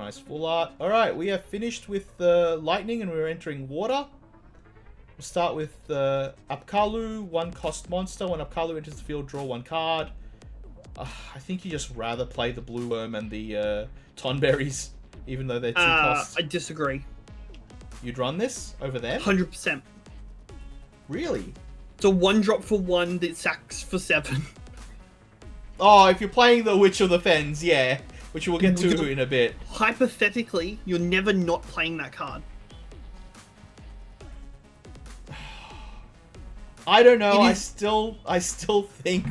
nice. Full art. Alright, we have finished with lightning and we're entering water. We'll start with Apkalu, 1-cost monster. When Apkalu enters the field, draw 1 card. I think you just rather play the blue worm and the Tonberries, even though they're 2 costs. I disagree. You'd run this over there? 100%. Really? It's a 1-drop for 1 that sacks for 7. Oh, if you're playing the Witch of the Fens, yeah. Which we'll get to in a bit. Hypothetically, you're never not playing that card. I don't know. I still think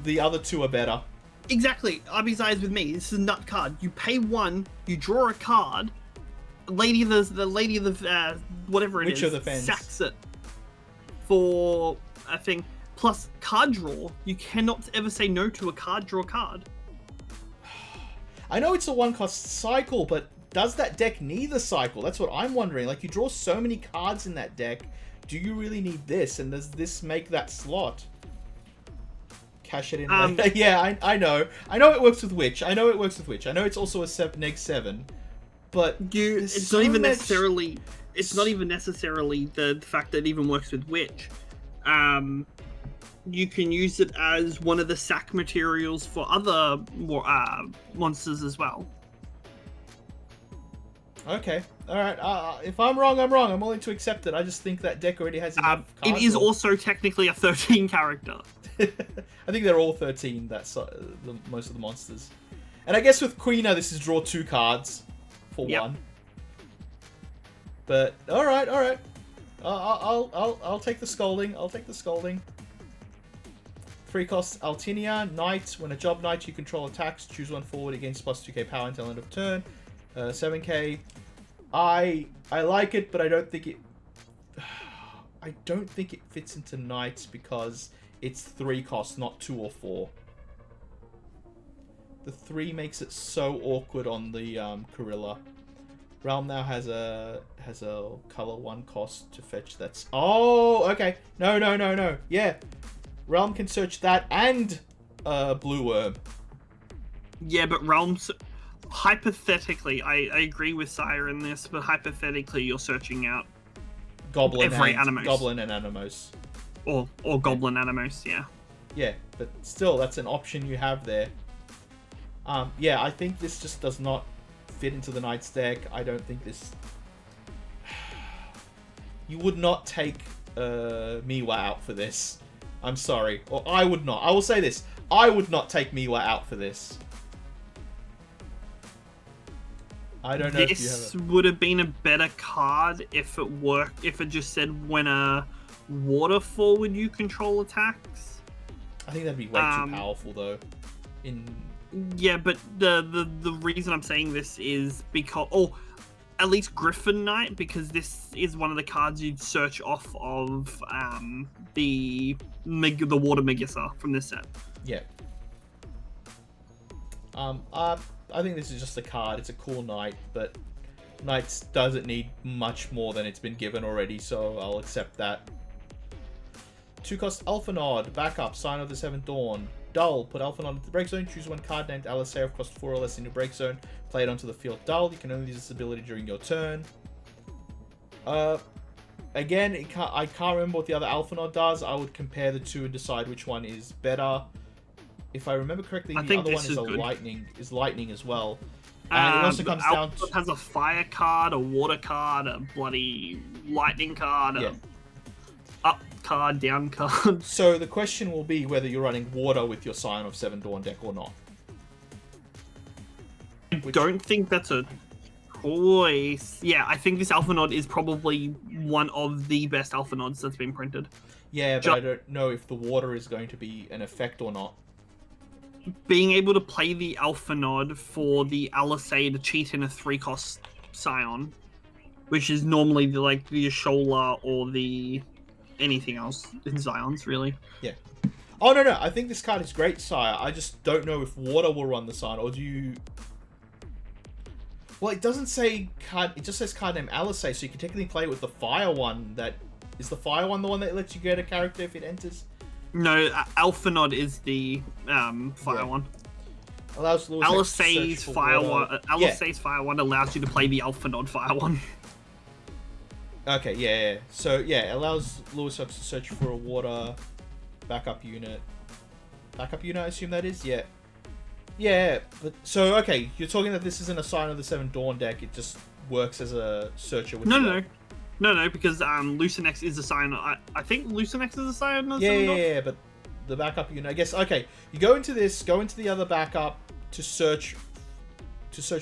the other 2 are better. Exactly. RB's eyes with me. This is a nut card. You pay 1, you draw a card. The lady of the whatever it Witch is, of the Fens sacks it for a thing. Plus card draw. You cannot ever say no to a card draw card. I know it's a 1-cost cycle, but does that deck need the cycle? That's what I'm wondering. Like, you draw so many cards in that deck. Do you really need this? And does this make that slot? Cash it in later. Yeah, I know. I know it works with Witch. I know it's also a -7. But it's not even necessarily the fact that it even works with Witch. You can use it as one of the sack materials for other monsters as well. Okay, alright. If I'm wrong, I'm wrong. I'm willing to accept it. I just think that deck already has enough It is also technically a 13 character. I think they're all 13, most of the monsters. And I guess with Queener, this is draw 2 cards for 1. But, alright. I'll take the scolding. 3 costs Altinia, Knight. When a job Knight you control attacks, choose 1 forward against plus 2k power until end of turn. 7k. I like it, but I don't think it fits into Knights because it's 3 costs, not 2 or 4. The 3 makes it so awkward on the Corilla. Realm now has a color 1 cost to fetch. That's okay. No. Yeah, Realm can search that and Blue Worm. Yeah, but Realms. Hypothetically, I agree with Sire in this, but hypothetically, you're searching out Goblin and Animos. Or Goblin Animos, yeah. Yeah, but still, that's an option you have there. Yeah, I think this just does not fit into the Knight's deck. I don't think this... You would not take Miwa out for this. I'm sorry. Or I would not. I will say this. I would not take Miwa out for this. I don't know if you have This would have been a better card if it worked. If it just said when a water forward you control attacks. I think that'd be way too powerful though. Yeah, but the reason I'm saying this is because at least Griffin Knight, because this is one of the cards you'd search off of the Water Megissa from this set. Yeah. I think this is just a card. It's a cool Knight, but Knights doesn't need much more than it's been given already, so I'll accept that. 2 cost Alphanod, backup, Sign of the Seventh Dawn. Dull, put Alphanod into the break zone, choose 1 card named Alisei of cost 4 or less in your break zone, play it onto the field. Dull, you can only use this ability during your turn. Again, I can't remember what the other Alphanod does. I would compare the 2 and decide which one is better. If I remember correctly, the other one is lightning as well. And it also comes down to... has a fire card, a water card, a bloody lightning card, a up card, down card. So the question will be whether you're running water with your Scion of Seven Dawn deck or not. I don't think that's a choice. Yeah, I think this Alphanod is probably one of the best Alphanods that's been printed. Yeah, but I don't know if the water is going to be an effect or not. Being able to play the Alphanod for the Alisei to cheat in a 3-cost Scion, which is normally the Ashola or the anything else in Scions, really. Yeah. Oh, no. I think this card is great, Sire. I just don't know if water will run the Scion, or do you... Well, it doesn't say card... It just says card name Alisei, so you can technically play it with the fire one. Is the fire one the one that lets you get a character if it enters? No, Alphanod is the fire one. Allows Lewis X to Alisay's search for Fire water. One. Alisay's Fire One allows you to play the Alpha Nod Fire One. Okay, yeah. So yeah, it allows Lewis X to search for a water backup unit. Backup unit, I assume that is. Yeah. Yeah, but so okay, you're talking that this isn't a Sign of the Seven Dawn deck. It just works as a searcher with. No, because Lucinex is a Sign. I think Lucinex is a Sign of the Seven Dawn. Yeah, but the backup unit, I guess. Okay, you go into this, go into the other backup to search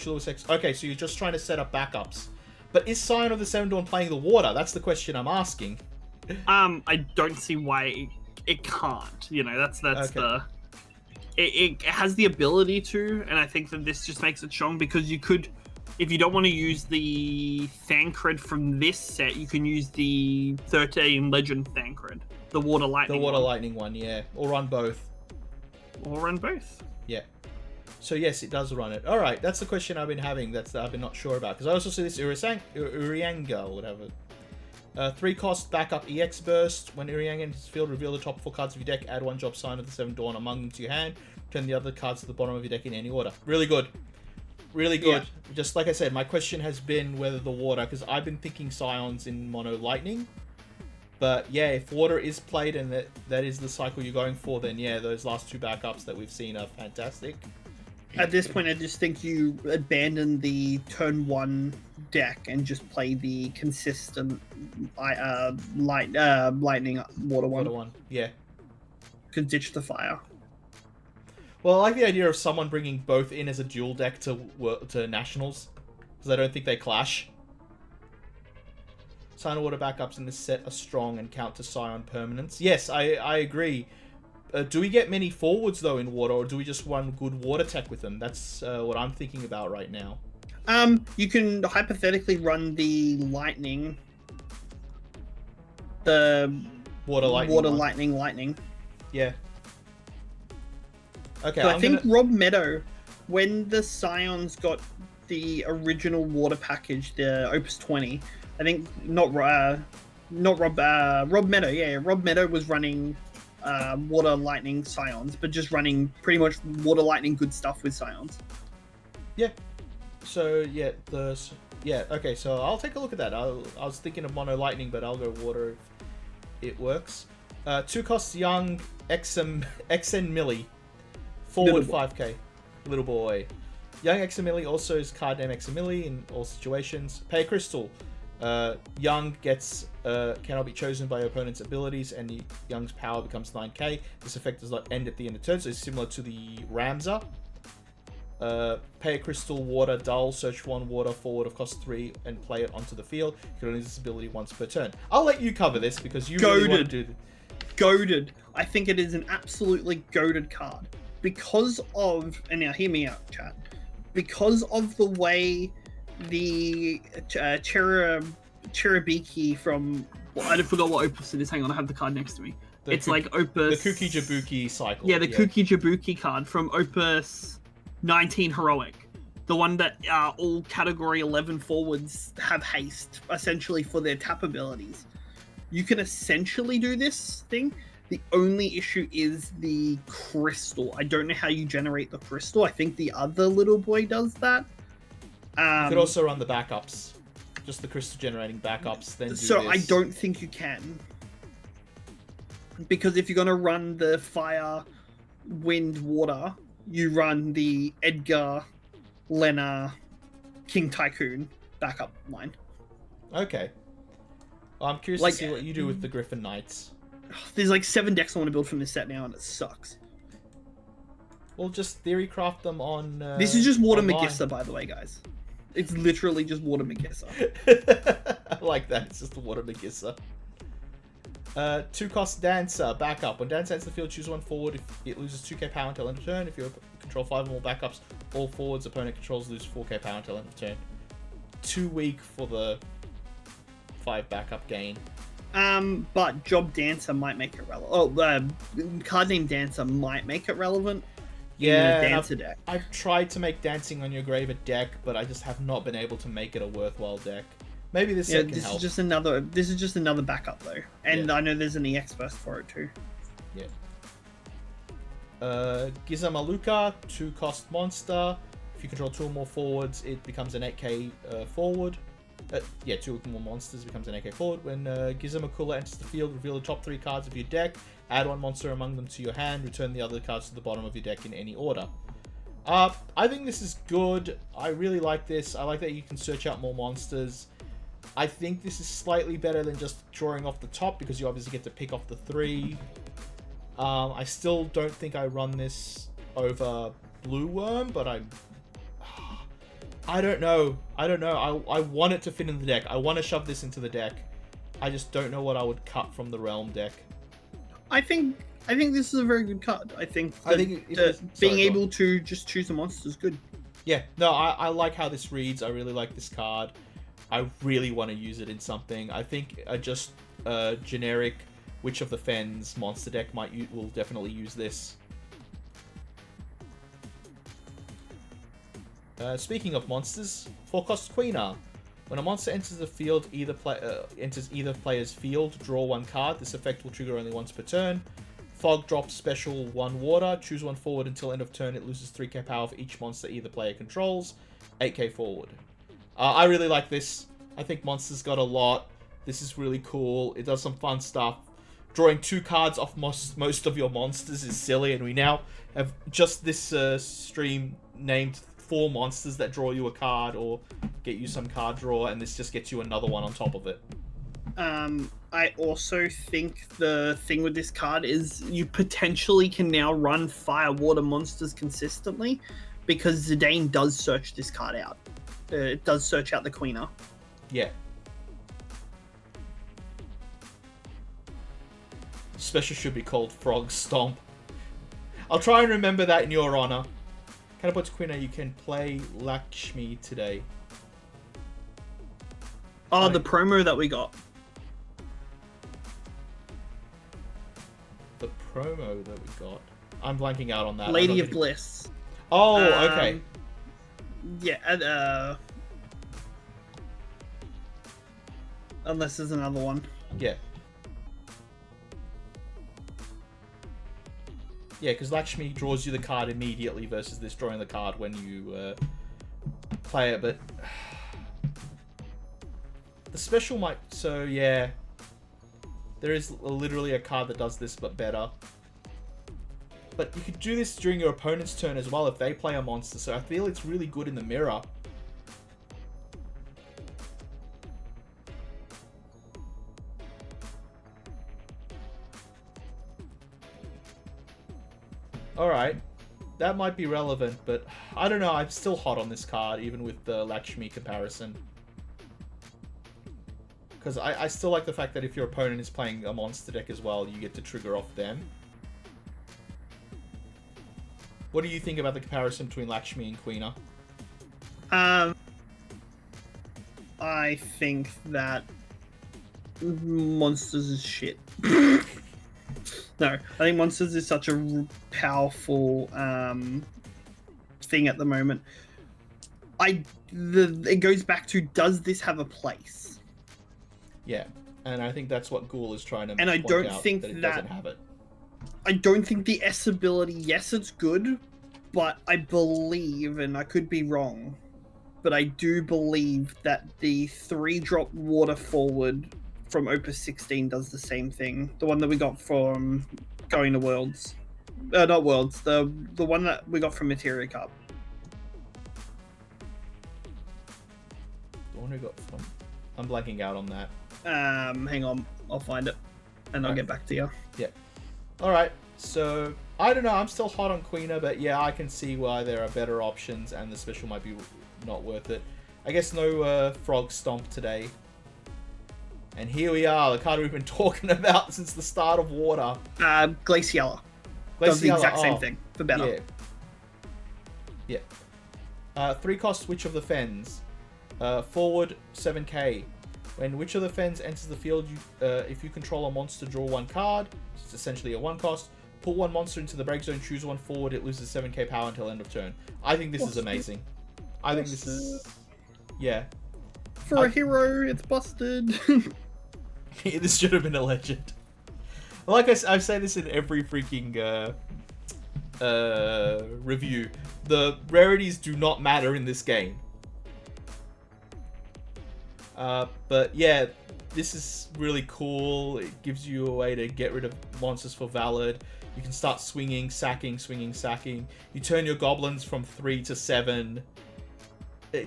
Lewis X. Okay, so you're just trying to set up backups. But is Sign of the Seven Dawn playing the water? That's the question I'm asking. I don't see why it can't. You know, that's okay. It has the ability to, and I think that this just makes it strong because you could, if you don't want to use the Thancred from this set, you can use the 13 Legend Thancred, the Water Lightning. The Water Lightning one, yeah, or run both. Yeah. So yes, it does run it. All right, that's the question I've been having. I've been not sure about because I also see this Urianga, whatever. 3-cost backup EX burst. When Urianga enters the field, reveal the top 4 cards of your deck. Add 1 drop Sign of the Seven Dawn among them to your hand. Turn the other cards to the bottom of your deck in any order. Really good. Really good. Yeah. Just like I said, my question has been whether the water, because I've been thinking Scions in mono lightning. But yeah, if water is played and that is the cycle you're going for, then yeah, those last 2 backups that we've seen are fantastic. At this point, I just think you abandon the turn 1 deck and just play the consistent lightning water one. Yeah. Could ditch the fire. Well, I like the idea of someone bringing both in as a dual deck to Nationals, because I don't think they clash. Sign of Water backups in this set are strong and count to Scion permanents. Yes, I agree. Do we get many forwards, though, in water, or do we just run good water tech with them? That's what I'm thinking about right now. You can hypothetically run the lightning. The Water lightning. Yeah. Okay, so I think Rob Meadow, when the Scions got the original water package, the Opus 20, I think Rob Meadow. Yeah, Rob Meadow was running water lightning Scions, but just running pretty much water lightning good stuff with Scions. Yeah. So yeah, okay. So I'll take a look at that. I was thinking of mono lightning, but I'll go water if it works. 2 costs young XN Millie, forward 5k, little boy. Young XN Millie also is card name XN Millie in all situations. Pay a crystal. Young gets cannot be chosen by your opponent's abilities, and Young's power becomes 9k. This effect does not end at the end of turn, so it's similar to the Ramza. Pay a crystal, water, dull, search 1 water, forward of cost 3, and play it onto the field. You can only use this ability once per turn. I'll let you cover this because you really want to do this. Goated. I think it is an absolutely goated card. Because of, and now hear me out, chat. Because of the way the Cherubiki from, well, I forgot what Opus it is. Hang on, I have the card next to me. It's like Opus. The Kuki Jabuki cycle. Yeah, the Kuki Jabuki card from Opus 19 Heroic. The one that all category 11 forwards have haste, essentially, for their tap abilities. You can essentially do this thing. The only issue is the crystal. I don't know how you generate the crystal. I think the other little boy does that. You could also run the backups. Just the crystal generating backups, then do so this. I don't think you can. Because if you're going to run the fire, wind, water, you run the Edgar, Lena, King Tycoon backup line. Okay. Well, I'm curious to see what you do with the Griffin Knights. There's like 7 decks I want to build from this set now, and it sucks. Well, just theory craft them on. This is just Water Magissa, by the way, guys. It's literally just Water Magissa. I like that. It's just the Water Magissa. 2 cost Dancer, backup. When Dancer enters the field, choose 1 forward. If it loses 2k power until end of turn. If you control 5 or more backups, all forwards opponent controls lose 4k power until end of turn. Too weak for the 5 backup gain. But Job Dancer might make it relevant. Card name Dancer might make it relevant. Yeah, in the Dancer deck. I've tried to make Dancing on Your Grave a deck, but I just have not been able to make it a worthwhile deck. Maybe this set can help. This is just another backup though, and I know there's an EX burst for it too. Yeah. Gizamaluka, 2-cost monster. If you control 2 or more forwards, it becomes an 8k forward. 2 or more monsters becomes an 8k forward. When Gizamakula enters the field, reveal the top 3 cards of your deck. Add 1 monster among them to your hand. Return the other cards to the bottom of your deck in any order. I think this is good. I really like this. I like that you can search out more monsters. I think this is slightly better than just drawing off the top because you obviously get to pick off the 3. I still don't think I run this over Blue Worm, but I don't know. I want it to fit in the deck. I want to shove this into the deck. I just don't know what I would cut from the Realm deck. I think this is a very good card. I think being able to just choose a monster is good. Yeah, no, I like how this reads. I really like this card. I really want to use it in something. I think just generic Witch of the Fens monster deck will definitely use this. Speaking of monsters, 4-cost Queener. When a monster enters the field, enters either player's field, draw 1 card. This effect will trigger only once per turn. Fog drops special 1 water. Choose 1 forward until end of turn. It loses 3k power for each monster either player controls. 8k forward. I really like this. I think monsters got a lot. This is really cool. It does some fun stuff. Drawing 2 cards off most of your monsters is silly, and we now have just this stream named 4 monsters that draw you a card or get you some card draw, and this just gets you another one on top of it. I also think the thing with this card is you potentially can now run fire water monsters consistently because Zidane does search this card out. It does search out the Queener. Yeah. Special should be called Frog Stomp. I'll try and remember that in your honor. Counterpoint to Queener, you can play Lakshmi today. Oh, the promo that we got. The promo that we got. I'm blanking out on that. Lady of Bliss. Oh, okay. Yeah, unless there's another one. Yeah. Yeah, because Lakshmi draws you the card immediately versus this drawing the card when you play it, but the special might... So, yeah. There is literally a card that does this, but better. But you could do this during your opponent's turn as well if they play a monster, so I feel it's really good in the mirror. Alright, that might be relevant, but I don't know, I'm still hot on this card, even with the Lakshmi comparison. Because I still like the fact that if your opponent is playing a monster deck as well, you get to trigger off them. What do you think about the comparison between Lakshmi and Queener? I think that Monsters is shit. No, I think Monsters is such a powerful thing at the moment. It goes back to, does this have a place? Yeah, and I think that's what Ghoul is trying to and I point don't out, think that it doesn't have it. I don't think the S ability, yes, it's good, but I believe, and I could be wrong, but I do believe that the 3-drop water forward from Opus 16 does the same thing. The one that we got from Going to Worlds. Not Worlds, the one that we got from Materia Cup. The one we got from... I'm blanking out on that. Hang on, I'll find it, and I'll get back to you. Yeah. Alright, so... I don't know, I'm still hot on Queener, but yeah, I can see why there are better options, and the special might be not worth it. I guess no Frog Stomp today. And here we are, the card we've been talking about since the start of Water. Glaciella. Does the exact same thing, for better. Yeah. 3-cost Witch of the Fens. Forward, 7k. When Witch of the Fens enters the field, if you control a monster, draw 1 card. It's essentially a 1-cost. Put 1 monster into the break zone, choose 1 forward, it loses 7k power until end of turn. I think this is amazing. I think this is... Yeah. For a hero, it's busted. This should have been a legend. Like I say this in every freaking review. The rarities do not matter in this game. But yeah, this is really cool. It gives you a way to get rid of monsters for valid. You can start swinging, sacking, swinging, sacking. You turn your goblins from 3 to 7. I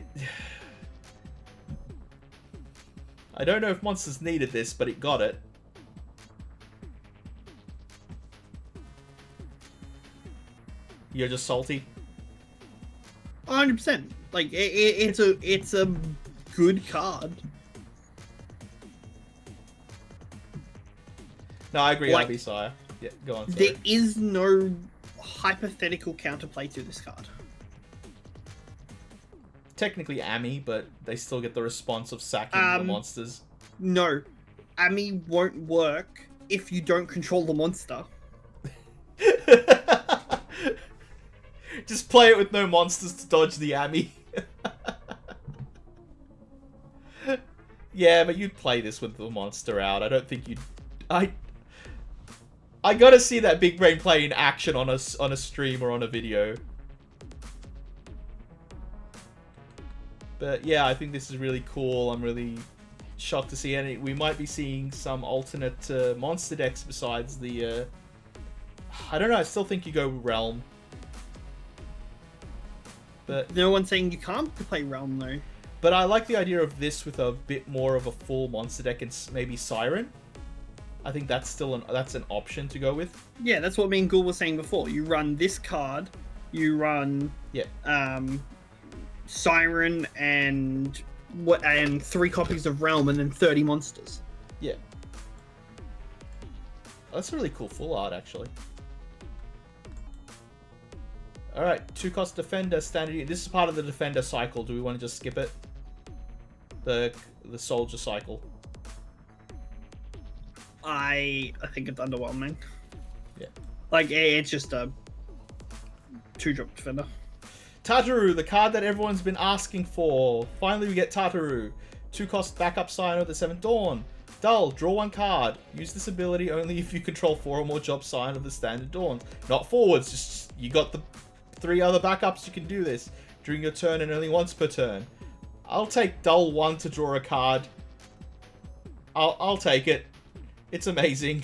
don't know if monsters needed this, but it got it. You're just salty? 100%. Like, it's a good card. No, I agree, Like, IB Sire. Yeah, go on. Sorry. There is no hypothetical counterplay to this card. Technically Ami, but they still get the response of sacking the monsters. No. Ami won't work if you don't control the monster. Just play it with no monsters to dodge the Ami. Yeah, but you'd play this with the monster out. I don't think you'd... I gotta see that big brain play in action on a stream or on a video. But yeah, I think this is really cool. I'm really shocked to see any. We might be seeing some alternate monster decks besides the... I don't know, I still think you go Realm. But no one's saying you can't play Realm, though. But I like the idea of this with a bit more of a full monster deck and maybe Siren. I think that's still an option to go with. Yeah, that's what me and Ghoul were saying before. You run this card, you run Siren and 3 copies of Realm, and then 30 monsters. Yeah, that's a really cool full art, actually. All right, 2-cost Defender standard. This is part of the Defender cycle. Do we want to just skip it? The Soldier cycle. I think it's underwhelming. Yeah. Like, it's just a 2-drop Defender. Tataru, the card that everyone's been asking for. Finally, we get Tataru. 2-cost backup sign of the 7th Dawn. Dull, draw 1 card. Use this ability only if you control 4 or more job sign of the standard Dawn. Not forwards, just you got the 3 other backups, you can do this. During your turn and only once per turn. I'll take Dull 1 to draw a card. I'll take it. It's amazing.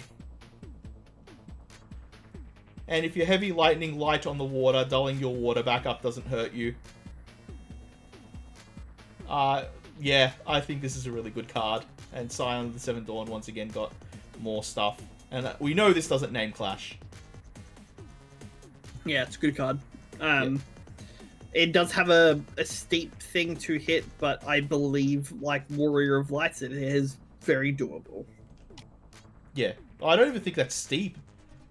And if you're heavy lightning light on the water, dulling your water backup doesn't hurt you. Yeah, I think this is a really good card. And Scion of the 7th Dawn once again got more stuff. And we know this doesn't name clash. Yeah, it's a good card. It does have a steep thing to hit, but I believe, like Warrior of Lights, it is very doable. Yeah. I don't even think that's steep.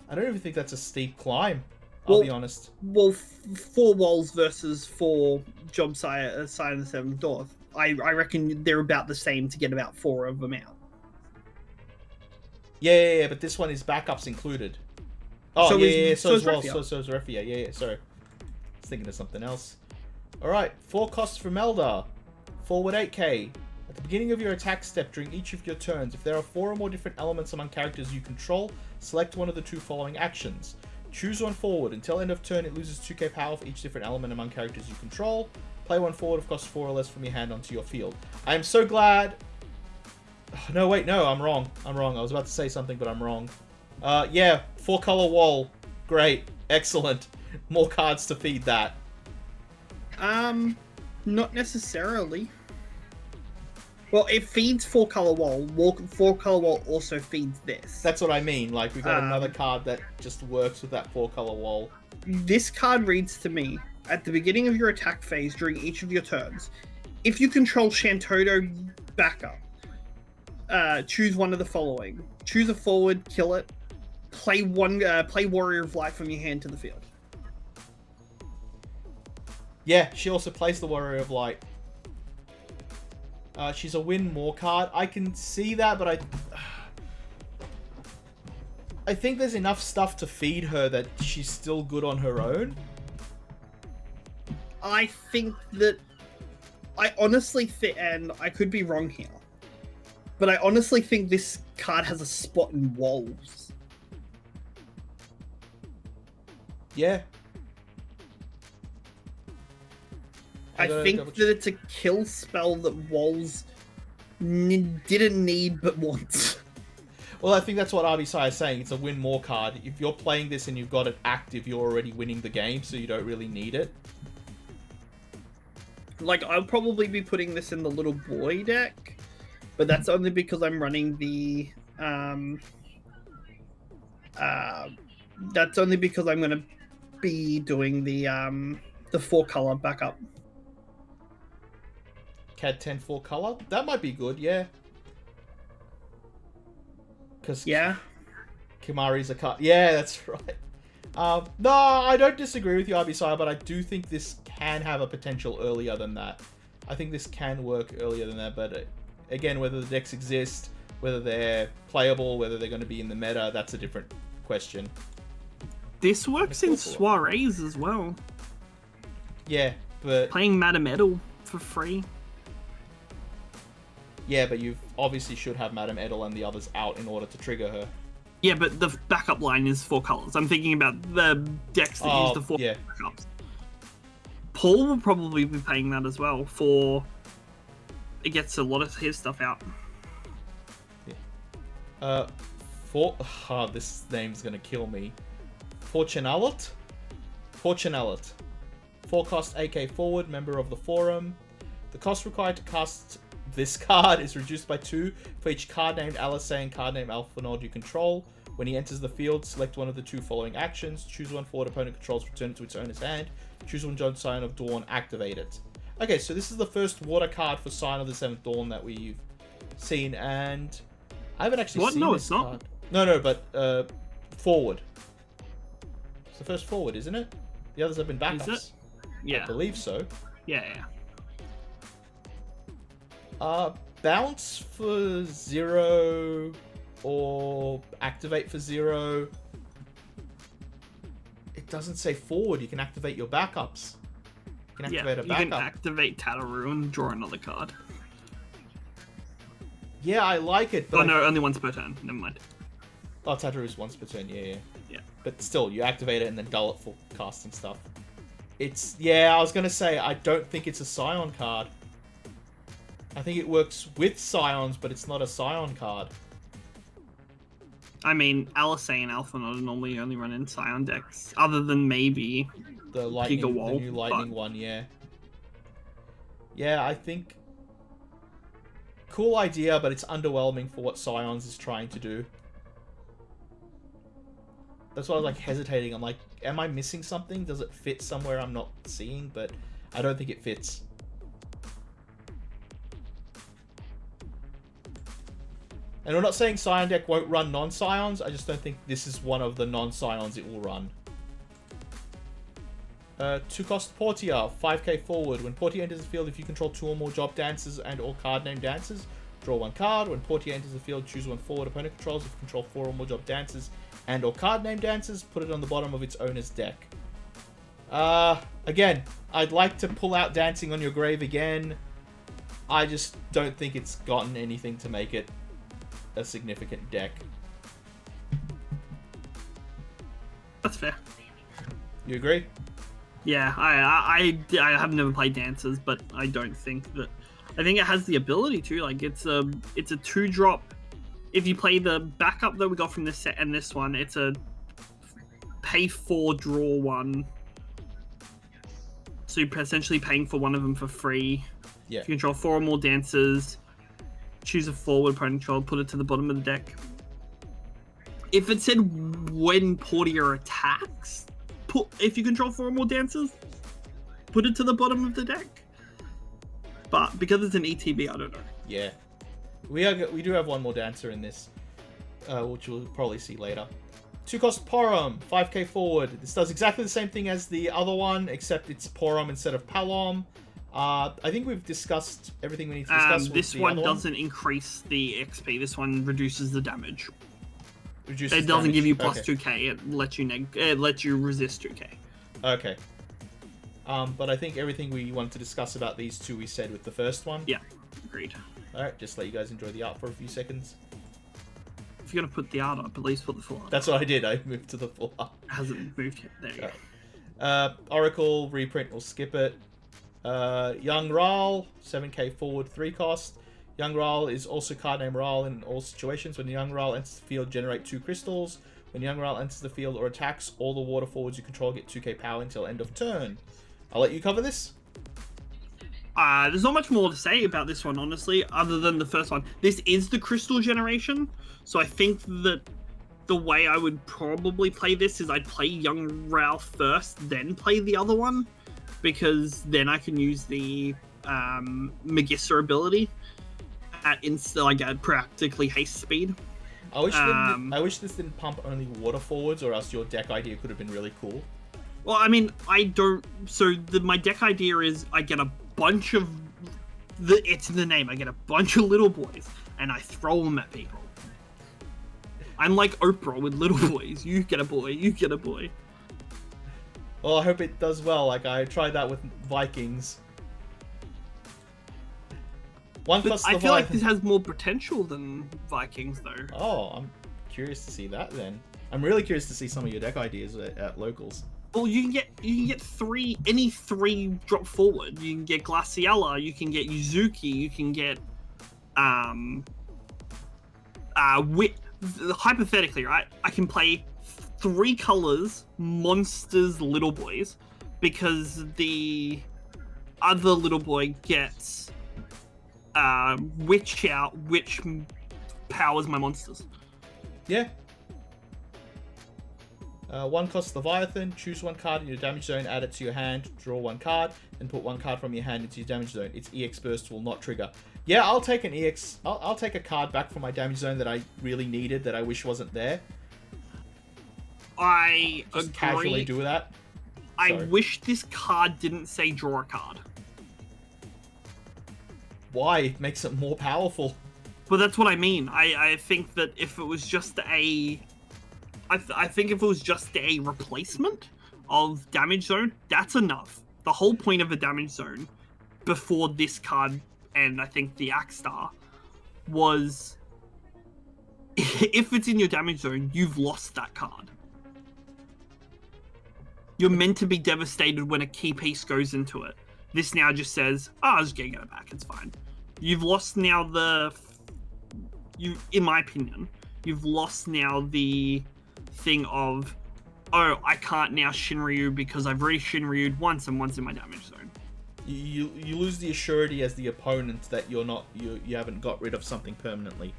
I don't even think that's a steep climb. I'll be honest. Well, 4 walls versus 4 job Scion of the 7th Dawn. I reckon they're about the same to get about 4 of them out. Yeah, but this one is backups included. Oh, so so is well. So is Refia. Yeah, sorry. I was thinking of something else. Alright, 4 costs for Melda. Forward 8k. At the beginning of your attack step during each of your turns, if there are 4 or more different elements among characters you control, select one of the 2 following actions. Choose 1 forward. Until end of turn, it loses 2k power for each different element among characters you control. Play 1 forward of cost 4 or less from your hand onto your field. I am so glad... Oh, no, wait, no, I'm wrong. I was about to say something, but I'm wrong. Yeah, 4-color wall. Great. Excellent. More cards to feed that. Not necessarily. Well, it feeds 4-color wall. 4-color wall also feeds this. That's what I mean. Like, we got another card that just works with that 4-color wall. This card reads to me, at the beginning of your attack phase during each of your turns, if you control Shantoto backup, choose one of the following. Choose a forward, kill it. Play Warrior of Light from your hand to the field. Yeah, she also plays the Warrior of Light. She's a win more card. I can see that, but I think there's enough stuff to feed her that she's still good on her own. I think that... I honestly think, and I could be wrong here, but I honestly think this card has a spot in Wolves. Yeah. I think that it's a kill spell that Walls didn't need but wants. Well, I think that's what RBSI is saying. It's a win more card. If you're playing this and you've got it active, you're already winning the game, so you don't really need it. Like, I'll probably be putting this in the little boy deck, but that's only because I'm running the that's only because I'm gonna be doing the 4-color backup. CAD 10 4 color? That might be good, yeah. Because Yeah. Kimari's a card. Yeah, that's right. No, I don't disagree with you, RBSI, but I do think this can have a potential earlier than that. I think this can work earlier than that, but again, whether the decks exist, whether they're playable, whether they're going to be in the meta, that's a different question. This works in soirees as well. Yeah, but... Playing Madame Edel for free. Yeah, but you obviously should have Madame Edel and the others out in order to trigger her. Yeah, but the backup line is 4 colors. I'm thinking about the decks that use the 4 backups. Paul will probably be paying that as well for... It gets a lot of his stuff out. Yeah. This name's gonna kill me. Fortunalet? Fortunalet. 4-cost AK forward, member of the forum. The cost required to cast this card is reduced by 2 for each card named Alisei and card named Alphanod you control. When he enters the field, select one of the 2 following actions. Choose one forward opponent controls, return it to its owner's hand. Choose one Scion of Dawn, activate it. Okay, so this is the first water card for Scion of the 7th Dawn that we've seen, and I haven't actually seen this card. No, but forward. It's the first forward, isn't it? The others have been backups. Is it? Yeah. I believe so. Yeah. Bounce for 0 or activate for 0. It doesn't say forward. You can activate your backups. You can activate a backup. You can activate Tataru and draw another card. Yeah, I like it. But no, only once per turn. Never mind. Oh, Tataru is once per turn. Yeah. Yeah. But still, you activate it and then dull it for casting stuff. It's... Yeah, I was going to say, I don't think it's a Scion card. I think it works with Scions, but it's not a Scion card. I mean, Alisei and Alphanod normally only run in Scion decks, other than maybe the new Lightning one, yeah. Yeah, I think... Cool idea, but it's underwhelming for what Scions is trying to do. That's why I was like hesitating. I'm like, am I missing something? Does it fit somewhere I'm not seeing? But I don't think it fits. And we're not saying Scion deck won't run non-Scions. I just don't think this is one of the non-Scions it will run. 2-cost Portia, 5k forward. When Portia enters the field, if you control 2 or more job dancers and or card name dancers, draw 1 card. When Portia enters the field, choose 1 forward opponent controls. If you control 4 or more job dancers and or card name dancers, put it on the bottom of its owner's deck. Again, I'd like to pull out Dancing on Your Grave again. I just don't think it's gotten anything to make it a significant deck. That's fair. You agree? Yeah, I have never played Dancers, but I don't think that... I think it has the ability to. Like, it's a 2-drop. If you play the backup that we got from this set and this one, it's a pay 4, draw 1. So you're essentially paying for one of them for free. Yeah. If you control 4 or more dancers, choose a forward opponent control, put it to the bottom of the deck. If it said when Portia attacks, if you control 4 or more dancers, put it to the bottom of the deck. But because it's an ETB, I don't know. Yeah. We do have one more dancer in this, which we'll probably see later. 2-cost Porom, 5k forward. This does exactly the same thing as the other one, except it's Porom instead of Palom. I think we've discussed everything we need to discuss. This one doesn't increase the XP. This one reduces the damage. It doesn't give you plus 2k. It lets you resist 2k. Okay. But I think everything we wanted to discuss about these two we said with the first one. Yeah, agreed. Alright, just let you guys enjoy the art for a few seconds. If you're gonna put the art up, at least put the full art. That's what I did. I moved to the full art. It hasn't moved yet. There you go. Oracle reprint. We'll skip it. Young Ral, 7k forward, 3 cost. Young Ral is also card name Ral in all situations. When Young Ral enters the field, generate 2 crystals. When Young Ral enters the field or attacks, all the water forwards you control get 2k power until end of turn. I'll let you cover this. There's not much more to say about this one, honestly, other than the first one. This is the crystal generation, so I think that the way I would probably play this is I'd play Young Ral first, then play the other one, because then I can use the Magister ability at practically haste speed. I wish this didn't pump only water forwards, or else your deck idea could have been really cool. Well, I mean, I don't. So my deck idea is I get a bunch of it's in the name. I get a bunch of little boys and I throw them at people. I'm like Oprah with little boys. You get a boy. You get a boy. Well, I hope it does well. Like I tried that with Vikings. I feel like this has more potential than Vikings, though. Oh, I'm curious to see that then. I'm really curious to see some of your deck ideas at locals. Well, you can get any three drop forward. You can get Glaciella, you can get Yuzuki, you can get hypothetically, right? I can play 3 colors, monsters, little boys, because the other little boy gets Witch out, which powers my monsters. Yeah. 1 cost Leviathan, choose 1 card in your damage zone, add it to your hand, draw 1 card, and put 1 card from your hand into your damage zone. Its EX burst will not trigger. Yeah, I'll take an EX. I'll take a card back from my damage zone that I really needed, that I wish wasn't there. I Just agree. Casually do that. I wish this card didn't say draw a card. Why? It makes it more powerful. But that's what I mean. I think that if it was just I think if it was just a replacement of damage zone, that's enough. The whole point of a damage zone before this card and I think the Axe Star was if it's in your damage zone, you've lost that card. You're meant to be devastated when a key piece goes into it. This now just says, I was gonna get it back, it's fine. You've lost now in my opinion, you've lost now the thing of, oh, I can't now Shinryu because I've already Shinryu'd once and once in my damage zone. You lose the assurity as the opponent that you haven't got rid of something permanently.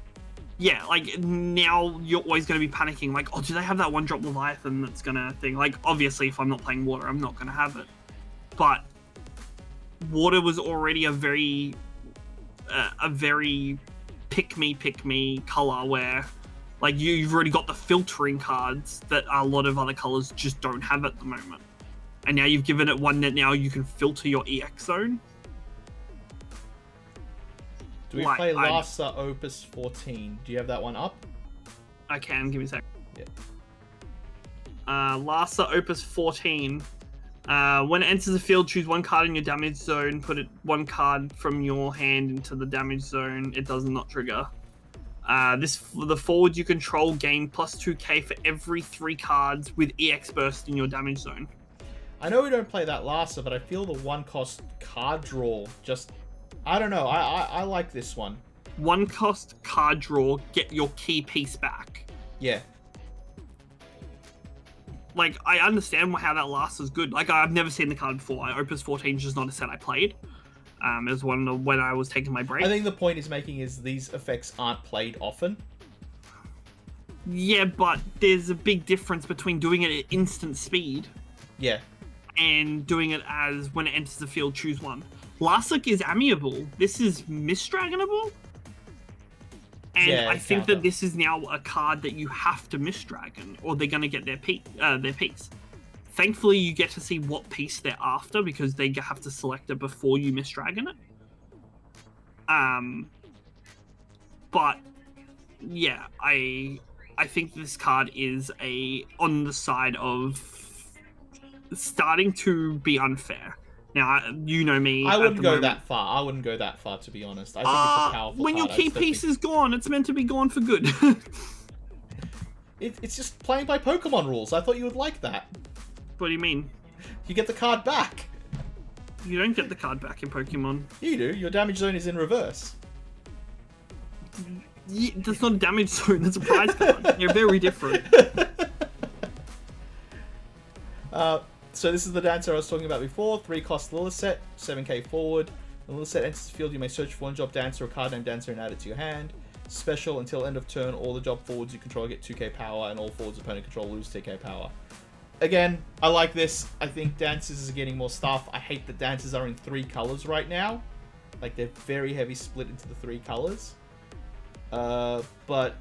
Yeah, like now you're always going to be panicking, like, oh, do they have that 1-drop Leviathan that's gonna thing? Like, obviously, if I'm not playing water, I'm not gonna have it. But water was already a very pick me color where, like, you've already got the filtering cards that a lot of other colors just don't have at the moment. And now you've given it one that now you can filter your EX zone. Do we play Lhasa Opus 14? Do you have that one up? I can, give me a sec. Yeah. Lhasa Opus 14. When it enters the field, choose 1 card in your damage zone, put it 1 card from your hand into the damage zone. It does not trigger. The forward you control gain plus 2k for every 3 cards with EX burst in your damage zone. I know we don't play that Lhasa, but I feel the 1 cost card draw just, I don't know. I like this one. 1 cost card draw, get your key piece back. Yeah. Like, I understand how that Lhasa is good. Like, I've never seen the card before. Opus 14 is just not a set I played. It was one when I was taking my break. I think the point he's making is these effects aren't played often. Yeah, but there's a big difference between doing it at instant speed. Yeah. And doing it as when it enters the field, choose 1. Lhasa is amiable. This is misdragonable. And yeah, I think that this is now a card that you have to misdragon, or they're going to get their piece. Thankfully, you get to see what piece they're after, because they have to select it before you misdragon it. But yeah, I think this card is on the side of starting to be unfair. Now, you know me. I wouldn't go that far. I wouldn't go that far, to be honest. I think it's a powerful when card. your key piece is gone, it's meant to be gone for good. It's just playing by Pokemon rules. I thought you would like that. What do you mean? You get the card back. You don't get the card back in Pokemon. You do. Your damage zone is in reverse. Yeah, that's not a damage zone, that's a prize card. They're very different. So this is the dancer I was talking about before. 3-cost Lilith, 7k forward. When Lilith enters the field, you may search for one job dancer or card named dancer and add it to your hand. Special, until end of turn, all the job forwards you control get 2k power, and all forwards opponent control lose 2k power. Again, I like this. I think dancers are getting more stuff. I hate that dancers are in 3 colors right now. Like, they're very heavy split into the 3 colors. But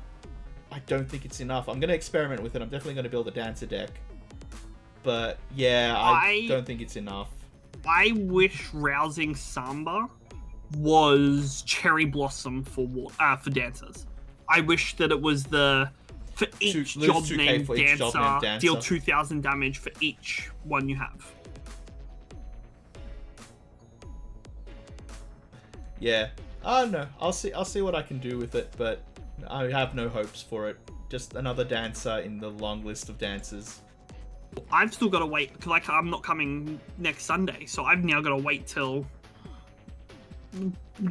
I don't think it's enough. I'm going to experiment with it. I'm definitely going to build a dancer deck. But yeah, I don't think it's enough. I wish Rousing Samba was Cherry Blossom for dancers. I wish that it was for each job named dancer, deal 2,000 damage for each one you have. Yeah, I don't know. I'll see what I can do with it, but I have no hopes for it. Just another dancer in the long list of dancers. I've still got to wait because I'm not coming next Sunday, so I've now got to wait till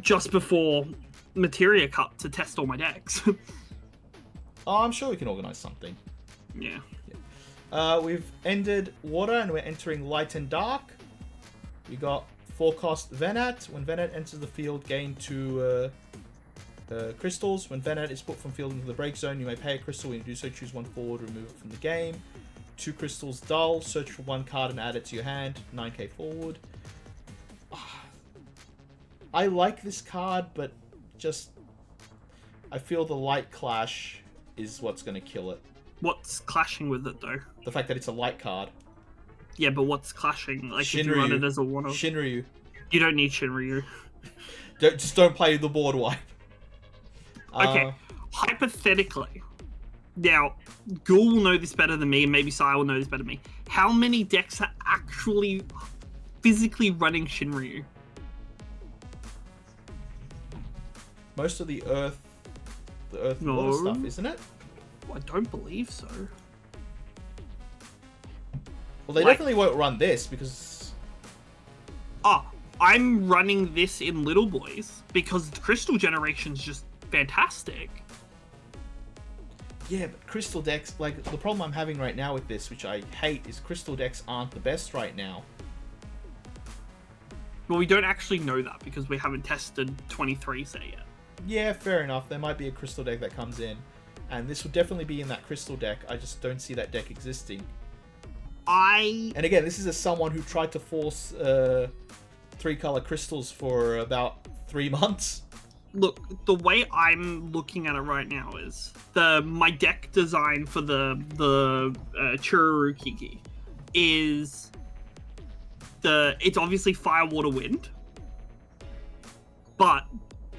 just before Materia Cup to test all my decks. Oh, I'm sure we can organize something. Yeah. We've ended water and we're entering light and dark. We got 4-cost Venat. When Venat enters the field, gain 2 crystals. When Venat is put from field into the break zone, you may pay a crystal. When you do so, choose 1 forward, remove it from the game. 2 crystals dull. Search for 1 card and add it to your hand. 9k forward. I like this card, but just I feel the light clash is what's going to kill it. What's clashing with it, though? The fact that it's a light card. Yeah, but what's clashing? Like, Shinryu. if you run it as a one-off... Shinryu. You don't need Shinryu. Just don't play the board wipe. Okay, hypothetically... Now, Ghoul will know this better than me, and maybe Sai will know this better than me. How many decks are actually physically running Shinryu? Most of the earth water stuff, isn't it? I don't believe so. Well, they definitely won't run this because... Oh, I'm running this in Little Boys because the Crystal Generation's just fantastic. Yeah, but crystal decks, like, the problem I'm having right now with this, which I hate, is crystal decks aren't the best right now. Well, we don't actually know that because we haven't tested 23 set yet. Yeah, fair enough. There might be a crystal deck that comes in, and this would definitely be in that crystal deck. I just don't see that deck existing. And again, this is as someone who tried to force 3-color crystals for about 3 months. Look, the way I'm looking at it right now is my deck design for the Chiruru Kiki is it's obviously Fire, Water, Wind, but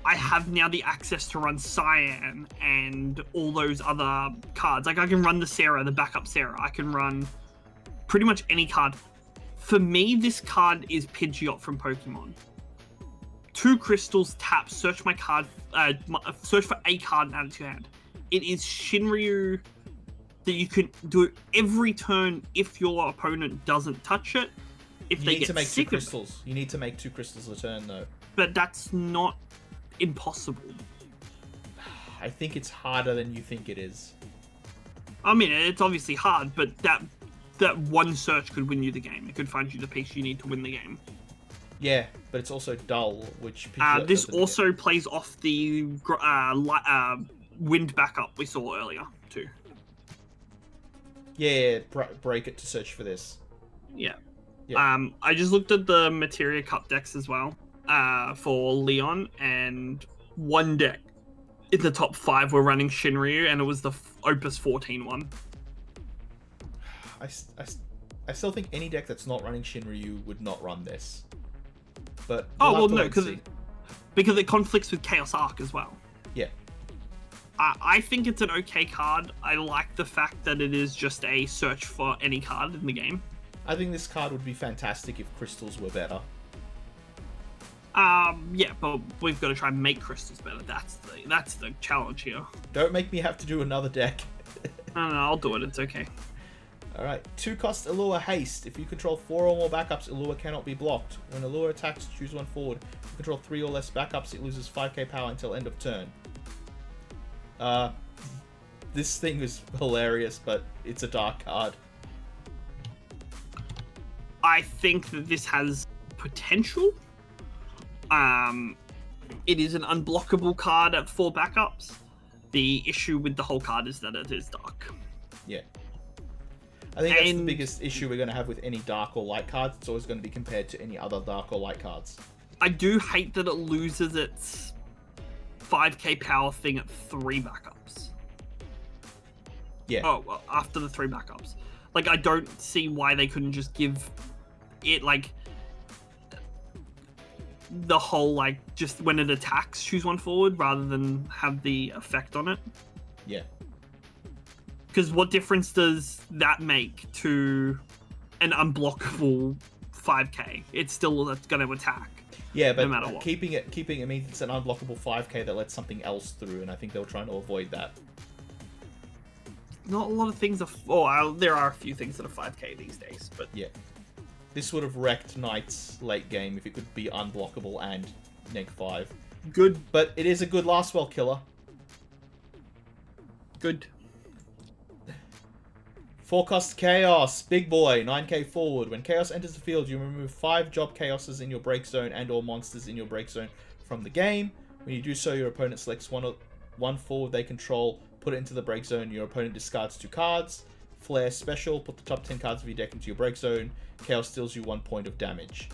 I have now the access to run Cyan and all those other cards. Like, I can run the Sarah, the backup Sarah. I can run pretty much any card. For me, this card is Pidgeot from Pokemon. 2 crystals, tap, search my card, search for a card and add it to your hand. It is Shinryu that you can do every turn if your opponent doesn't touch it. If You need to make 2 crystals. You need to make 2 crystals a turn, though. But that's not impossible. I think it's harder than you think it is. I mean, it's obviously hard, but that one search could win you the game. It could find you the piece you need to win the game. Yeah, but it's also dull, which... This also plays off the wind backup we saw earlier, too. Yeah, break it to search for this. Yeah. Yeah. I just looked at the Materia Cup decks as well for Leon, and one deck in the top 5 were running Shinryu, and it was the Opus 14 one. I still think any deck that's not running Shinryu would not run this. But no, because it conflicts with Chaos Arc as well. Yeah. I think it's an okay card. I like the fact that it is just a search for any card in the game. I think this card would be fantastic if crystals were better. Yeah, but we've got to try and make crystals better. That's the challenge here. Don't make me have to do another deck. No, I'll do it. It's okay. Alright, 2-cost Allure Haste. If you control 4 or more backups, Allure cannot be blocked. When Allure attacks, choose one forward. If you control 3 or less backups, it loses 5k power until end of turn. This thing is hilarious, but it's a dark card. I think that this has potential. It is an unblockable card at 4 backups. The issue with the whole card is that it is dark. Yeah. I think that's the biggest issue we're going to have with any dark or light cards. It's always going to be compared to any other dark or light cards. I do hate that it loses its 5k power thing at 3 backups. Yeah. Oh, well, after the 3 backups. Like, I don't see why they couldn't just give it, like, the whole, like, just when it attacks, choose one forward rather than have the effect on it. Yeah. Because what difference does that make to an unblockable 5k? It's still going to attack. Yeah, but no matter what. keeping it means it's an unblockable 5k that lets something else through, and I think they were trying to avoid that. Not a lot of things are... Oh, there are a few things that are 5k these days, but... Yeah. This would have wrecked Knight's late game if it could be unblockable and neg 5. Good. But it is a good last spell killer. Good. 4-cost Chaos, big boy, 9k forward. When Chaos enters the field, you remove 5 job Chaoses in your break zone and or monsters in your break zone from the game. When you do so, your opponent selects one forward they control, put it into the break zone. Your opponent discards 2 cards. Flare special, put the top 10 cards of your deck into your break zone. Chaos deals you 1 point of damage.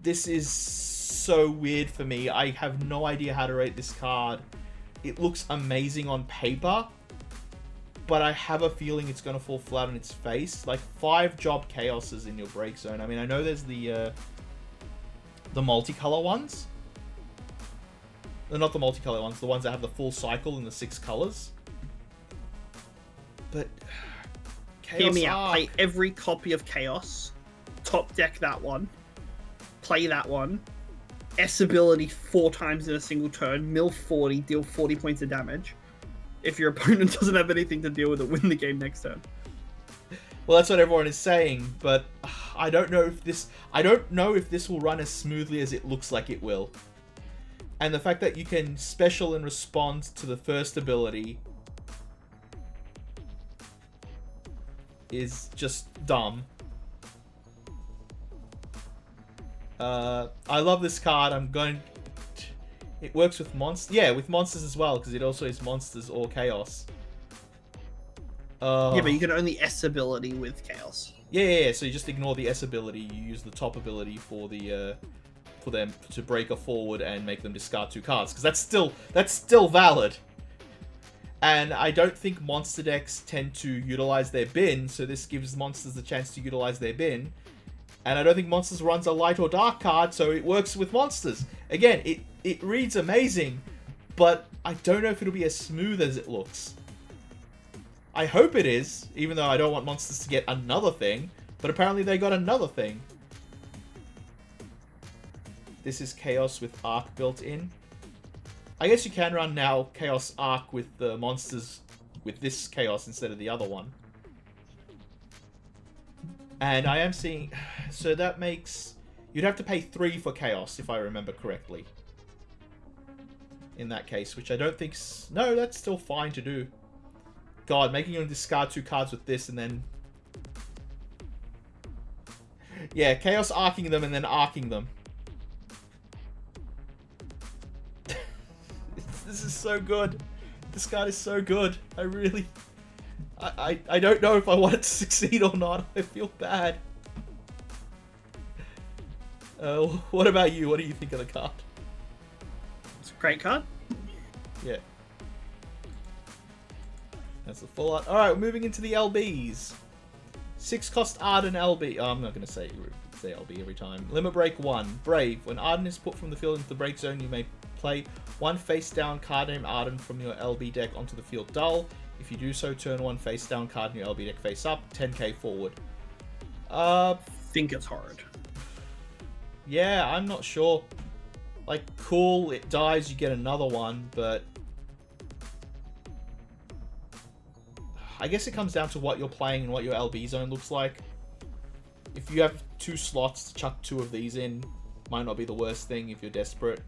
This is so weird for me. I have no idea how to rate this card. It looks amazing on paper, but I have a feeling it's going to fall flat on its face. Like 5 job Chaoses in your break zone. I mean, I know there's the multicolor ones. Not the multicolor ones, the ones that have the full cycle in the 6 colors. But Chaos Hear me out. Arc. Play every copy of Chaos. Top deck that one. Play that one. S ability 4 times in a single turn. Mill 40. Deal 40 points of damage. If your opponent doesn't have anything to deal with it, win the game next turn. Well, that's what everyone is saying, but I don't know if this will run as smoothly as it looks like it will. And the fact that you can special and respond to the first ability is just dumb. I love this card. It works with monsters. Yeah, with monsters as well, because it also is monsters or chaos. Yeah, but you can only S ability with Chaos. Yeah. So you just ignore the S ability. You use the top ability for them to break a forward and make them discard 2 cards, because that's still valid. And I don't think monster decks tend to utilize their bin, so this gives monsters the chance to utilize their bin. And I don't think monsters runs a light or dark card, so it works with monsters. Again, it reads amazing, but I don't know if it'll be as smooth as it looks. I hope it is, even though I don't want monsters to get another thing, but apparently they got another thing. This is Chaos with Arc built in. I guess you can run now Chaos Arc with the monsters with this Chaos instead of the other one. And I am seeing... So that makes... You'd have to pay 3 for Chaos, if I remember correctly. In that case, which I don't think... No, that's still fine to do. God, making them discard 2 cards with this and then... Yeah, Chaos arcing them and then arcing them. This is so good. This card is so good. I really... I don't know if I want it to succeed or not. I feel bad. What about you? What do you think of the card? It's a great card. Yeah. That's the full art. Alright, we're moving into the LBs. 6-cost Arden LB. Oh, I'm not going to say LB every time. Limit Break 1. Brave. When Arden is put from the field into the break zone, you may play 1 face-down card named Arden from your LB deck onto the field dull. If you do so, turn 1 face-down card in your LB deck face up, 10k forward. Think it's hard. Yeah, I'm not sure. Like, cool, it dies, you get another one, but I guess it comes down to what you're playing and what your LB zone looks like. If you have 2 slots to chuck 2 of these in, might not be the worst thing if you're desperate.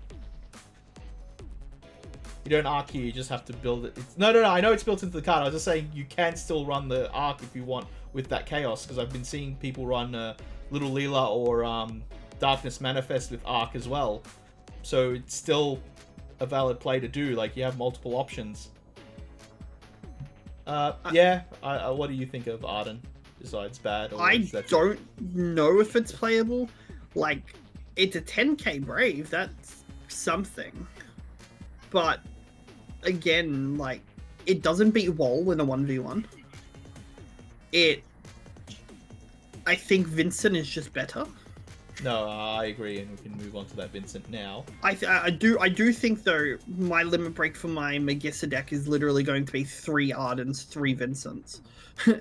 You don't arc here, you just have to build it. No, I know it's built into the card. I was just saying you can still run the arc if you want with that chaos, because I've been seeing people run Little Leela or Darkness Manifest with arc as well. So it's still a valid play to do. Like, you have multiple options. Yeah. What do you think of Arden? Besides bad? Or I don't know if it's playable. Like, it's a 10k Brave. That's something. But again, like, it doesn't beat Wall in a 1v1. I think Vincent is just better. No, I agree, and we can move on to that Vincent now. I do think, though, my limit break for my Megissa deck is literally going to be 3 Ardens, 3 Vincents,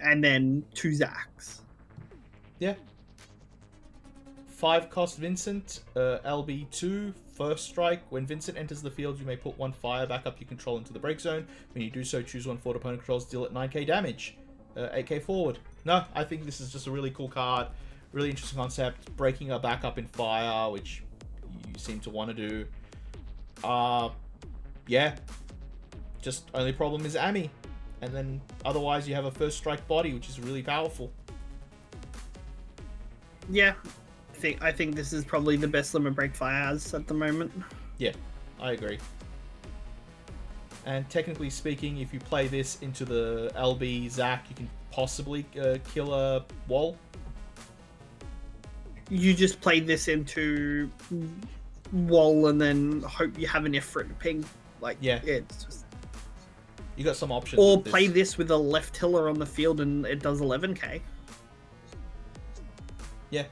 and then 2 Zacks. Yeah. 5 cost Vincent, LB2, first strike. When Vincent enters the field, you may put 1 fire backup you control into the break zone. When you do so, choose 1 forward opponent controls, deal it 9k damage. 8k forward. No, I think this is just a really cool card. Really interesting concept. Breaking a backup in fire, which you seem to want to do. Yeah. Just only problem is Ami. And then otherwise you have a first strike body, which is really powerful. Yeah. I think this is probably the best limit break fire has at the moment. Yeah, I agree. And technically speaking, if you play this into the LB Zac, you can possibly kill a Wall. You just play this into Wall and then hope you have an Ifrit ping. Like, yeah, it's just... You got some options. Or play this with a left Hiller on the field and it does 11k. Yeah.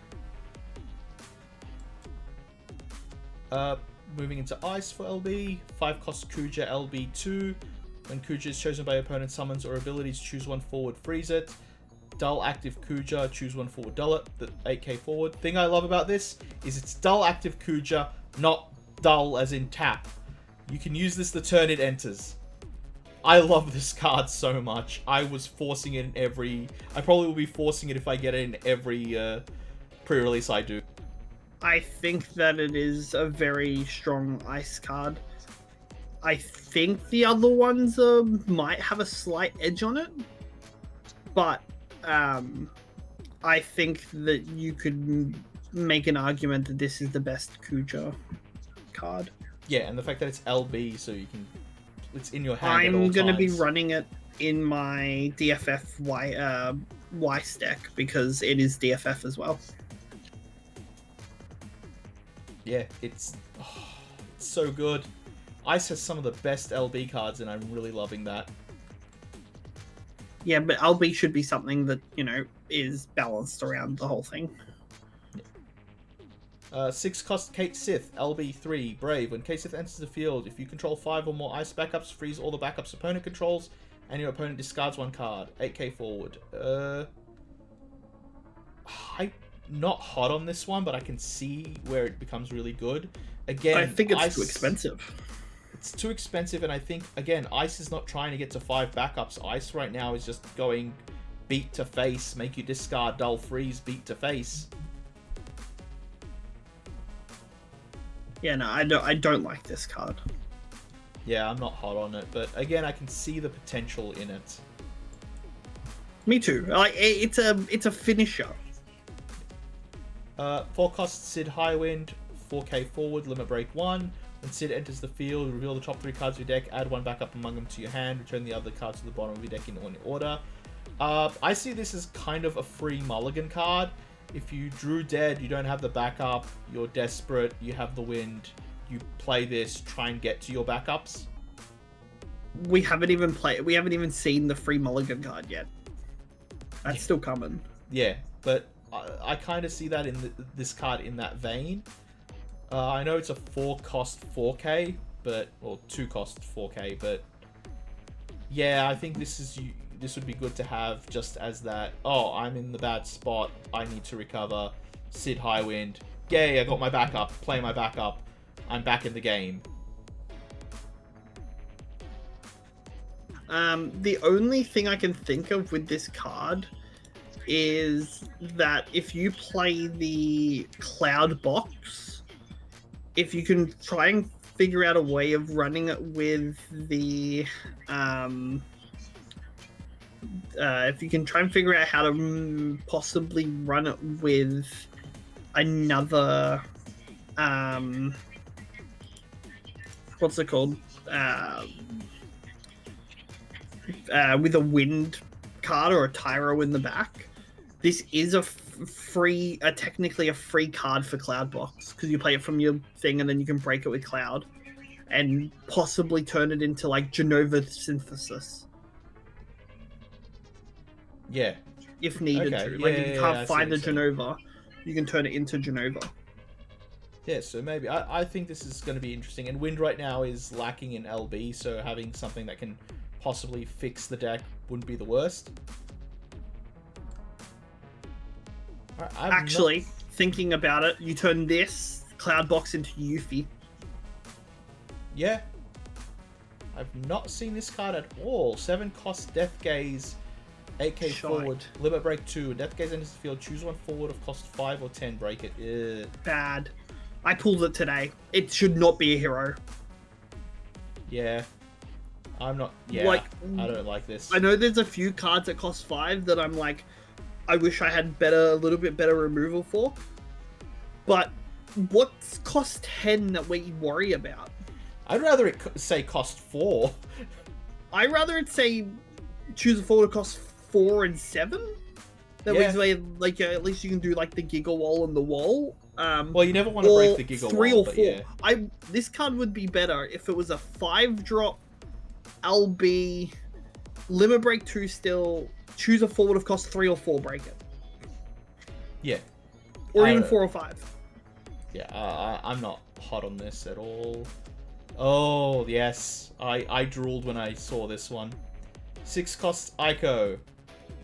Moving into Ice for LB. 5 cost Kuja LB2. When Kuja is chosen by your opponent, summons or abilities, choose 1 forward, freeze it. Dull active Kuja, choose 1 forward, dull it. The 8k forward. Thing I love about this is it's dull active Kuja, not dull as in tap. You can use this the turn it enters. I love this card so much. I was forcing it in every... I probably will be forcing it if I get it in every pre-release I do. I think that it is a very strong Ice card. I think the other ones might have a slight edge on it. But I think that you could make an argument that this is the best Kuja card. Yeah, and the fact that it's LB, so you can... It's in your hand at all I'm going to be times. running it in my DFF Weiss deck because it is DFF as well. Yeah, it's so good. Ice has some of the best LB cards, and I'm really loving that. Yeah, but LB should be something that, you know, is balanced around the whole thing. 6 cost Kate Sith, LB3, Brave. When Kate Sith enters the field, if you control 5 or more Ice backups, freeze all the backups opponent controls, and your opponent discards 1 card. 8k forward. I'm not hot on this one, but I can see where it becomes really good. Again, I think it's Ice, too expensive. It's too expensive, and I think, again, Ice is not trying to get to 5 backups. Ice right now is just going beat to face, make you discard, dull, freeze, beat to face. Yeah, no, I don't like this card. Yeah, I'm not hot on it, but again, I can see the potential in it. Me too. Like, it's a finisher. 4 cost Sid Highwind, 4k forward, limit break 1. When Sid enters the field, reveal the top 3 cards of your deck, add 1 back up among them to your hand, return the other cards to the bottom of your deck in order. I see this as kind of a free mulligan card. If you drew dead, you don't have the backup, you're desperate, you have the wind, you play this, try and get to your backups. We haven't even seen the free mulligan card yet. That's still coming. Yeah, but I kind of see that in this card in that vein. I know it's a 4 cost 4k, but, or 2 cost 4k, but yeah, I think this would be good to have just as that, oh, I'm in the bad spot, I need to recover, Sid Highwind, yay, I got my backup, play my backup, I'm back in the game. The only thing I can think of with this card is that if you play the Cloud Box, if you can try and figure out a way of running it with the if you can try and figure out how to possibly run it with another what's it called, with a wind card or a Tyro in the back, this is a free, technically a free card for Cloud Box, because you play it from your thing and then you can break it with Cloud and possibly turn it into like Genova Synthesis. Yeah. If needed to. Like if you can't find the Genova, you can turn it into Genova. Yeah, so maybe I think this is going to be interesting. And Wind right now is lacking in LB, so having something that can possibly fix the deck wouldn't be the worst. Actually, thinking about it, you turn this Cloud Box into Yuffie. Yeah. I've not seen this card at all. 7 cost Death Gaze, 8k forward, Limit Break 2. Death Gaze enters the field, choose one forward of cost 5 or 10, break it. Ugh. Bad. I pulled it today. It should not be a hero. Yeah. I'm not... Yeah, like, I don't like this. I know there's a few cards that cost 5 that I'm like, I wish I had a little bit better removal for. But what's cost 10 that we worry about? I'd rather it say cost 4. I'd rather it say choose a forward cost 4 and 7. That way, like, at least you can do like the Giga Wall and the Wall. Well, you never want to break the Giga 3 Wall, or 4. yeah. This card would be better if it was a 5-drop LB Limit Break 2 still, choose a forward of cost 3 or 4, break it. Yeah. Or even 4 or 5. Yeah, I'm not hot on this at all. Oh, yes. I drooled when I saw this one. 6 costs Ico.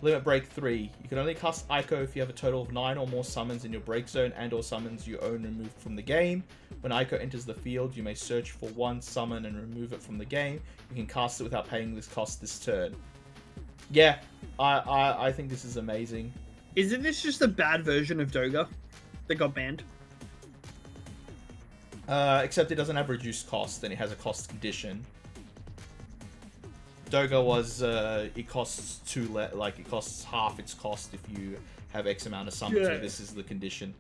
Limit Break 3. You can only cast Ico if you have a total of 9 or more summons in your break zone and or summons you own removed from the game. When Ico enters the field, you may search for one summon and remove it from the game. You can cast it without paying this cost this turn. Yeah, I think this is amazing. Isn't this just a bad version of Doga that got banned? Except it doesn't have reduced cost and it has a cost condition. Doga was, it costs it costs half its cost if you have X amount of summons, so this is the condition.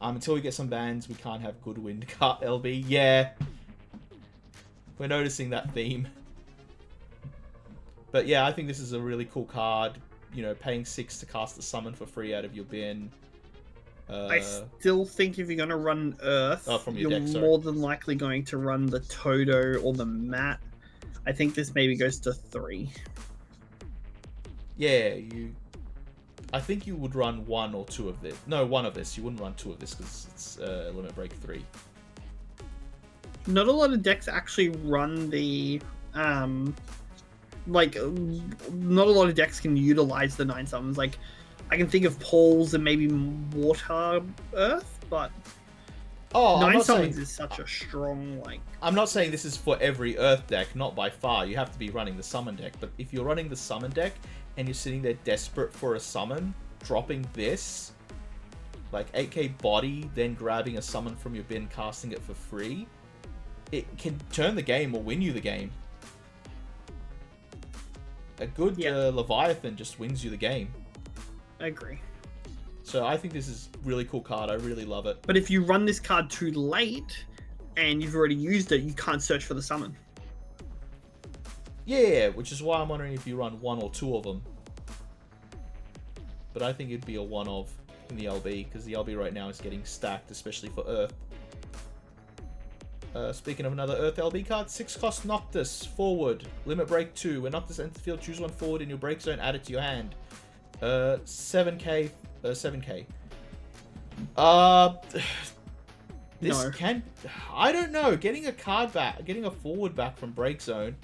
Until we get some bans, we can't have good wind cut LB. Yeah. We're noticing that theme. But yeah, I think this is a really cool card. You know, paying 6 to cast a summon for free out of your bin. I still think if you're going to run Earth, you're more than likely going to run the Todo or the Mat. I think this maybe goes to 3. Yeah, I think you would run 1 or 2 of this. No, 1 of this. You wouldn't run 2 of this because it's Limit Break 3. Not a lot of decks actually run the... not a lot of decks can utilize the 9 summons. Like, I can think of Paul's and maybe Water Earth, but... Oh, 9 summons is such a strong, like... I'm not saying this is for every Earth deck, not by far. You have to be running the summon deck. But if you're running the summon deck and you're sitting there desperate for a summon, dropping this, like 8k body, then grabbing a summon from your bin, casting it for free, it can turn the game or win you the game. A good Leviathan just wins you the game. I agree. So I think this is a really cool card. I really love it. But if you run this card too late and you've already used it, you can't search for the summon. Yeah, which is why I'm wondering if you run 1 or 2 of them. But I think it'd be a 1 of in the LB, because the LB right now is getting stacked, especially for Earth. Speaking of another Earth LB card, 6 cost Noctis, forward, Limit Break 2. When Noctis enters the field, choose one forward in your break zone, add it to your hand. 7k. This can... I don't know. Getting a card back, getting a forward back from break zone.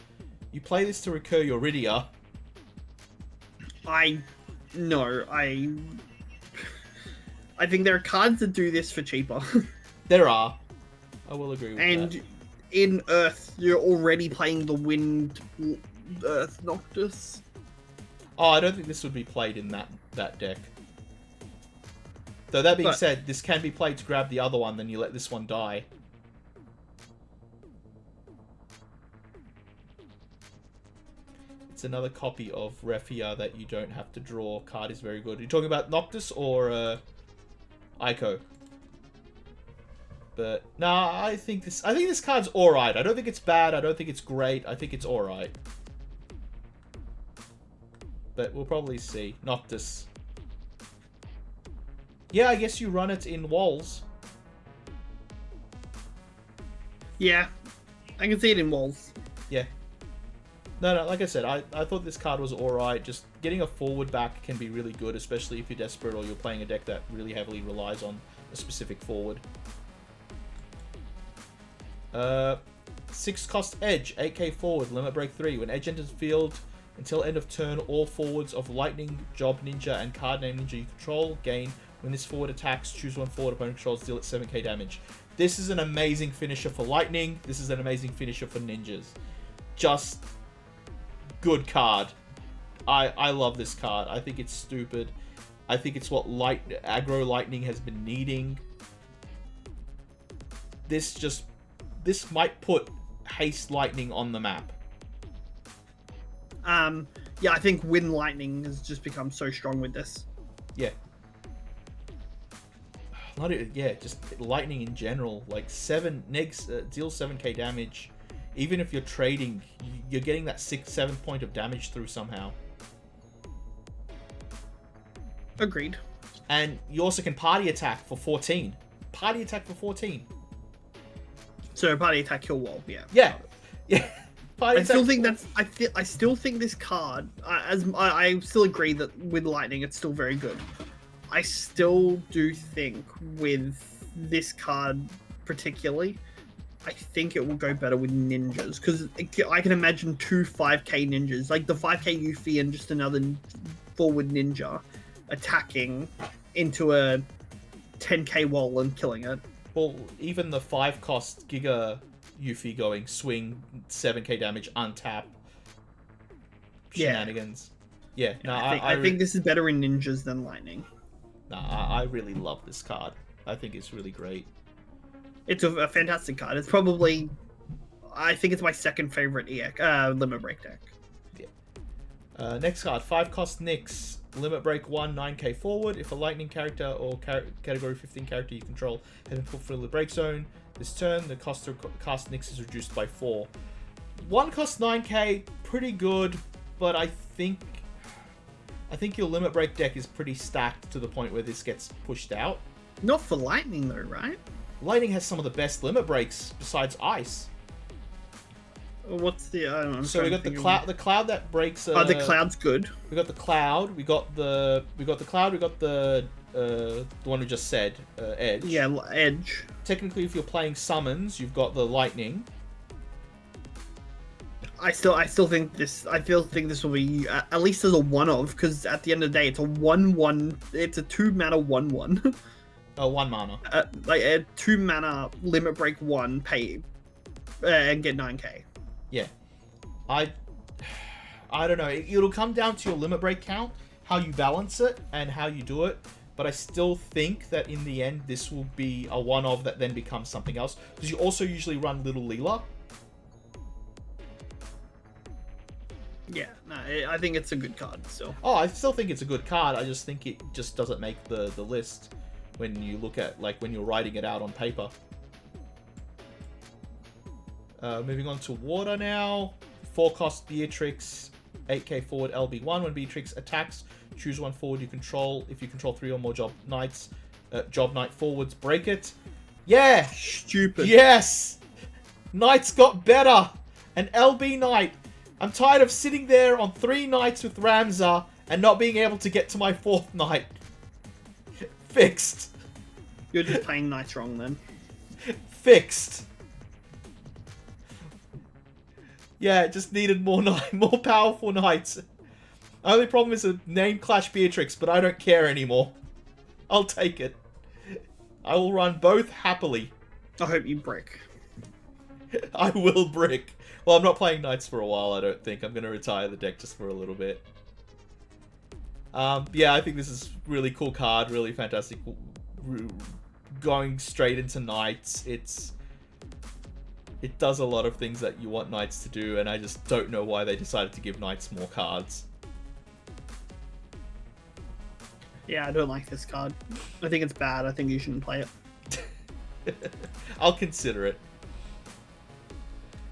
You play this to recur your Rydia. I think there are cards that do this for cheaper. There are. I will agree with that. And in Earth, you're already playing the Wind Earth Noctis. Oh, I don't think this would be played in that deck. Though that being said, this can be played to grab the other one, then you let this one die. It's another copy of Refia that you don't have to draw. Card is very good. Are you talking about Noctis or Ico? But nah, I think this card's alright. I don't think it's bad. I don't think it's great. I think it's alright. But we'll probably see. Noctis. Yeah, I guess you run it in walls. Yeah, I can see it in walls. Yeah. No, like I said, I thought this card was alright. Just getting a forward back can be really good, especially if you're desperate or you're playing a deck that really heavily relies on a specific forward. 6 cost Edge, 8k forward, limit break 3. When Edge enters the field, until end of turn, all forwards of Lightning, Job Ninja, and card name Ninja you control gain. When this forward attacks, choose one forward opponent controls, deal it 7k damage. This is an amazing finisher for Lightning. This is an amazing finisher for Ninjas. Just good card. I love this card. I think it's stupid. I think it's what aggro Lightning has been needing. This might put Haste Lightning on the map. Yeah, I think Wind Lightning has just become so strong with this. Yeah. Just Lightning in general. Like deals 7k damage. Even if you're trading, you're getting that 6-7 point of damage through somehow. Agreed. And you also can party attack for 14. Party attack for 14. So party attack kill wall, yeah. Yeah. Yeah. I still think I still think this card, I still agree that with Lightning it's still very good. I still do think with this card particularly, I think it will go better with ninjas, because I can imagine 2 5k ninjas, like the 5k Yuffie and just another forward ninja attacking into a 10k wall and killing it. Well, even the 5 cost Giga Yuffie going swing 7k damage untap shenanigans. Yeah, no, I think this is better in ninjas than Lightning. No, I really love this card. I think it's really great. It's a fantastic card. It's probably, I think it's my second favorite limit break deck. Yeah. Next card, 5 cost Nyx. Limit break 1, 9k forward. If a Lightning character or category 15 character you control has been put through the break zone this turn, the cost to cast Nyx is reduced by 4. 1 cost 9k, pretty good, but I think your limit break deck is pretty stacked to the point where this gets pushed out. Not for Lightning though, right? Lightning has some of the best limit breaks besides Ice. What's the? So we got the cloud that breaks. The cloud's good. We got the cloud. We got the cloud. We got the one we just said, Edge. Yeah, Edge. Technically, if you're playing summons, you've got the Lightning. I still think this. I still think this will be at least as a one of, because at the end of the day, it's a 1/1. It's a 2-mana 1/1. 1 mana. Like a 2 mana limit break 1 pay, and get 9k. Yeah, I don't know. It'll come down to your limit break count, how you balance it, and how you do it. But I still think that in the end, this will be a one-of that then becomes something else. Because you also usually run Little Leela. Yeah, no, I think it's a good card still. Oh, I still think it's a good card. I just think it just doesn't make the list when you look at, like, when you're writing it out on paper. Moving on to water now. 4 cost Beatrix, 8k forward LB1. When Beatrix attacks, choose one forward you control. If you control 3 or more job knight forwards, break it. Yeah! Stupid. Yes! Knights got better! An LB Knight. I'm tired of sitting there on 3 knights with Ramza and not being able to get to my 4th knight. Fixed. You're just playing knights wrong then. Fixed. Yeah, it just needed more powerful knights. Only problem is a name clash Beatrix, but I don't care anymore. I'll take it. I will run both happily. I hope you brick. I will brick. Well, I'm not playing Knights for a while, I don't think. I'm going to retire the deck just for a little bit. Yeah, I think this is really cool card, really fantastic. Going straight into Knights, it does a lot of things that you want Knights to do, and I just don't know why they decided to give Knights more cards. Yeah, I don't like this card. I think it's bad. I think you shouldn't play it. I'll consider it.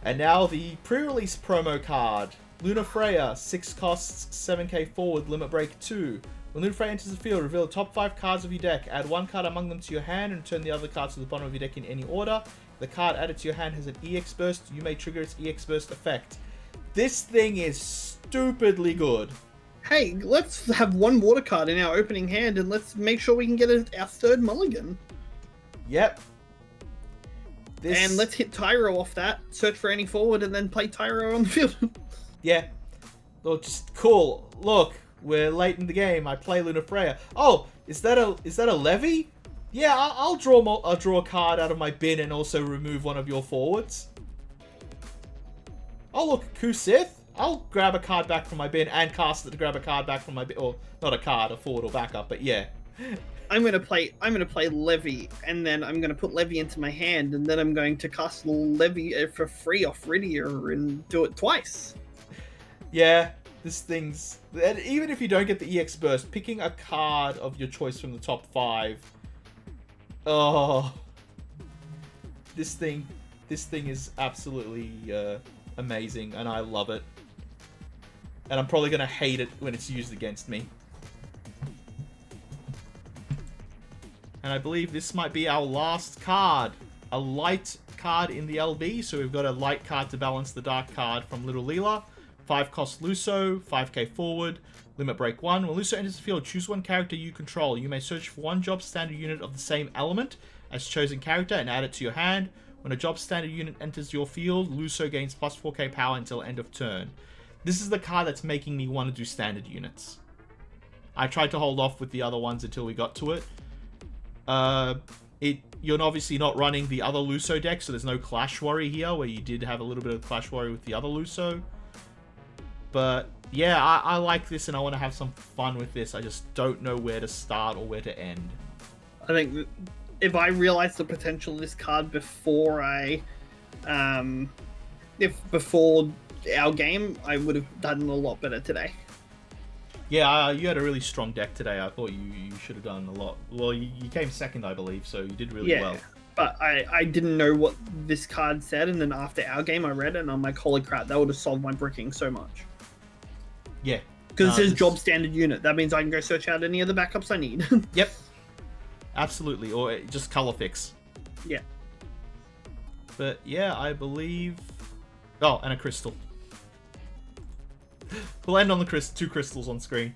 And now the pre-release promo card. Luna Freya, 6 costs, 7k forward, limit break 2. When Luna Freya enters the field, reveal the top 5 cards of your deck. Add 1 card among them to your hand and return the other cards to the bottom of your deck in any order. If the card added to your hand has an EX burst, you may trigger its EX burst effect. This thing is stupidly good. Hey, let's have 1 water card in our opening hand and let's make sure we can get our 3rd mulligan. Yep. And let's hit Tyro off that, search for any forward, and then play Tyro on the field. Yeah. Look, just cool. Look, we're late in the game. I play Luna Freya. Oh, is that a levy? Yeah, I'll draw a card out of my bin and also remove one of your forwards. Oh look, Kusith. I'll grab a card back from my bin and cast it to grab a card back from my bin, or not a card, a forward or backup, but yeah. I'm gonna play Levy, and then I'm gonna put Levy into my hand, and then I'm going to cast Levy for free off Ridier and do it twice. Yeah, this thing's... And even if you don't get the EX burst, picking a card of your choice from the top 5. Oh, this thing is absolutely amazing, and I love it. And I'm probably gonna hate it when it's used against me. And I believe this might be our last card. A light card in the LB. So we've got a light card to balance the dark card from Little Leela. 5 cost Luso, 5k forward, limit break 1. When Luso enters the field, choose 1 character you control. You may search for 1 job standard unit of the same element as chosen character and add it to your hand. When a job standard unit enters your field, Luso gains plus 4k power until end of turn. This is the card that's making me want to do standard units. I tried to hold off with the other ones until we got to it. You're obviously not running the other Luso deck, so there's no Clash worry here, where you did have a little bit of Clash worry with the other Luso. But yeah, I like this and I want to have some fun with this. I just don't know where to start or where to end. I think if I realized the potential of this card before before our game, I would have done a lot better today. Yeah, you had a really strong deck today. I thought you should have done a lot. Well, you came second, I believe, so you did really well. But I didn't know what this card said, and then after our game, I read it, and I'm like, holy crap, that would have solved my bricking so much. Yeah. Because it says job standard unit. That means I can go search out any of the backups I need. Yep. Absolutely. Or just color fix. Yeah. But yeah, I believe... Oh, and a crystal. We'll end on the 2 crystals on screen.